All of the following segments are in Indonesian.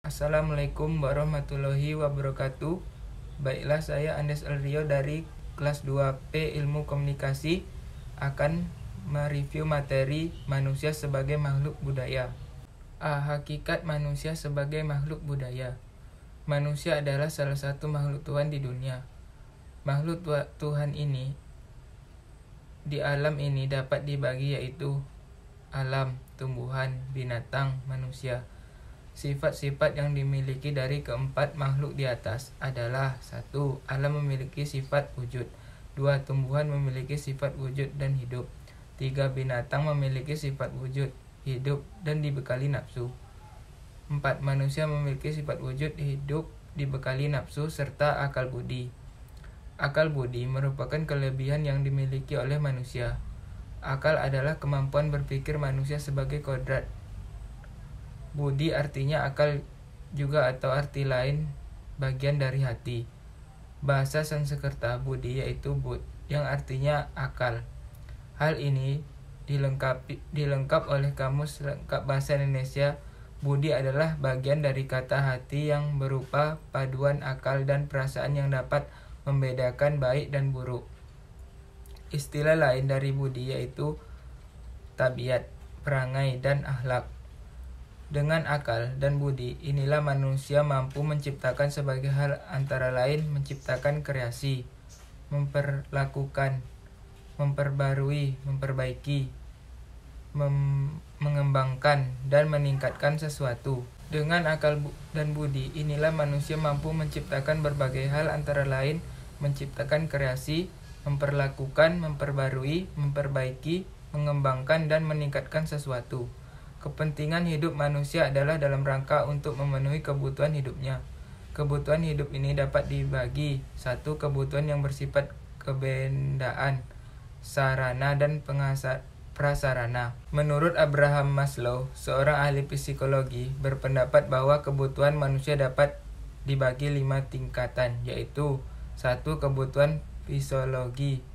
Assalamualaikum warahmatullahi wabarakatuh. Baiklah, saya Andes Elrio dari kelas 2P Ilmu Komunikasi akan mereview materi manusia sebagai makhluk budaya. Hakikat manusia sebagai makhluk budaya. Manusia adalah salah satu makhluk Tuhan di dunia. Makhluk Tuhan ini di alam ini dapat dibagi yaitu alam, tumbuhan, binatang, manusia. Sifat-sifat yang dimiliki dari keempat makhluk di atas adalah 1. Alam memiliki sifat wujud. 2. Tumbuhan memiliki sifat wujud dan hidup. 3. Binatang memiliki sifat wujud, hidup, dan dibekali nafsu. 4. Manusia memiliki sifat wujud, hidup, dibekali nafsu, serta akal budi. Akal budi merupakan kelebihan yang dimiliki oleh manusia. Akal adalah kemampuan berpikir manusia sebagai kodrat. Budi artinya akal juga atau arti lain bagian dari hati. Bahasa Sanskerta budi yaitu bud yang artinya akal. Hal ini dilengkap oleh Kamus Lengkap Bahasa Indonesia. Budi adalah bagian dari kata hati yang berupa paduan akal dan perasaan yang dapat membedakan baik dan buruk. Istilah lain dari budi yaitu tabiat, perangai, dan akhlak. Dengan akal dan budi, inilah manusia mampu menciptakan sebagai hal antara lain menciptakan kreasi, memperlakukan, memperbarui, memperbaiki, mengembangkan, dan meningkatkan sesuatu. Dengan akal dan budi, inilah manusia mampu menciptakan berbagai hal antara lain menciptakan kreasi, memperlakukan, memperbarui, memperbaiki, mengembangkan, dan meningkatkan sesuatu. Kepentingan hidup manusia adalah dalam rangka untuk memenuhi kebutuhan hidupnya. Kebutuhan hidup ini dapat dibagi 1. Kebutuhan yang bersifat kebendaan, sarana dan prasarana. Menurut Abraham Maslow, seorang ahli psikologi, berpendapat bahwa kebutuhan manusia dapat dibagi 5 tingkatan, yaitu 1. Kebutuhan fisiologi,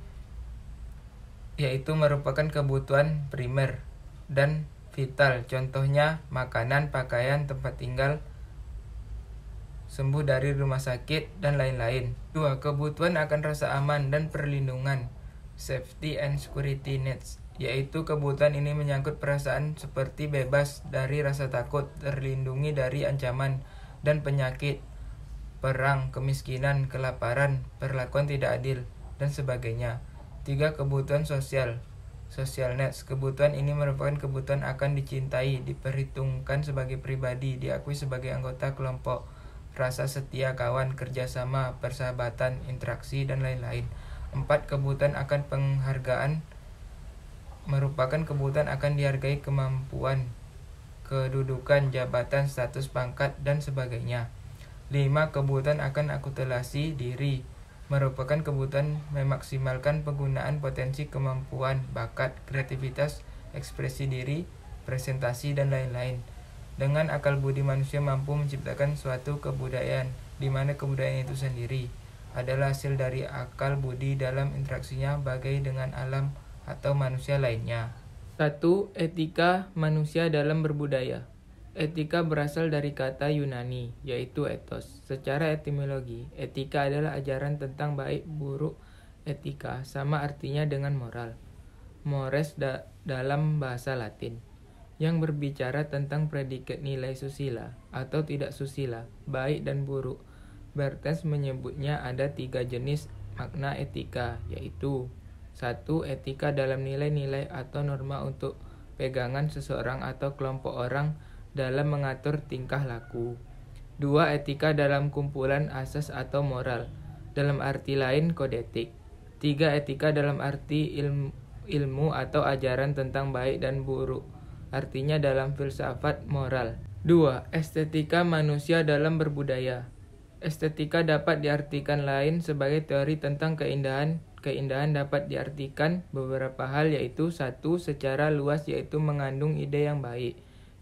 yaitu merupakan kebutuhan primer dan vital, contohnya makanan, pakaian, tempat tinggal, sembuh dari rumah sakit, dan lain-lain. 2. Kebutuhan akan rasa aman dan perlindungan, safety and security needs, yaitu kebutuhan ini menyangkut perasaan seperti bebas dari rasa takut, terlindungi dari ancaman dan penyakit, perang, kemiskinan, kelaparan, perlakuan tidak adil, dan sebagainya. 3. Kebutuhan sosial, social needs. Kebutuhan ini merupakan kebutuhan akan dicintai, diperhitungkan sebagai pribadi, diakui sebagai anggota kelompok, rasa setia kawan, kerjasama, persahabatan, interaksi, dan lain-lain. 4. Kebutuhan akan penghargaan merupakan kebutuhan akan dihargai kemampuan, kedudukan, jabatan, status pangkat, dan sebagainya. 5. Kebutuhan akan akulturasi diri merupakan kebutuhan memaksimalkan penggunaan potensi kemampuan, bakat, kreativitas, ekspresi diri, presentasi, dan lain-lain. Dengan akal budi manusia mampu menciptakan suatu kebudayaan, di mana kebudayaan itu sendiri adalah hasil dari akal budi dalam interaksinya bagai dengan alam atau manusia lainnya. 1. Etika manusia dalam berbudaya. Etika berasal dari kata Yunani, yaitu ethos. Secara etimologi, etika adalah ajaran tentang baik buruk. Etika sama artinya dengan moral. Mores dalam bahasa Latin, yang berbicara tentang predikat nilai susila atau tidak susila, baik dan buruk. Bertens menyebutnya ada 3 jenis makna etika, yaitu 1. Etika dalam nilai-nilai atau norma untuk pegangan seseorang atau kelompok orang dalam mengatur tingkah laku. 2. Etika dalam kumpulan asas atau moral, dalam arti lain kode etik. 3. Etika dalam arti ilmu atau ajaran tentang baik dan buruk, artinya dalam filsafat moral. 2. Estetika manusia dalam berbudaya. Estetika dapat diartikan lain sebagai teori tentang keindahan. Keindahan dapat diartikan beberapa hal, yaitu 1. Secara luas, yaitu mengandung ide yang baik,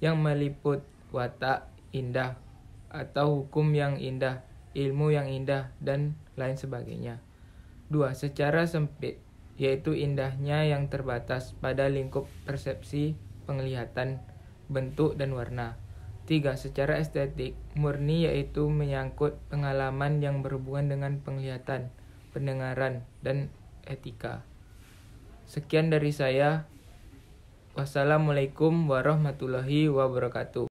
yang meliput watak indah atau hukum yang indah, ilmu yang indah, dan lain sebagainya. 2. Secara sempit, yaitu indahnya yang terbatas pada lingkup persepsi, penglihatan, bentuk, dan warna. 3. Secara estetik, murni yaitu menyangkut pengalaman yang berhubungan dengan penglihatan, pendengaran, dan etika. Sekian dari saya. Wassalamualaikum warahmatullahi wabarakatuh.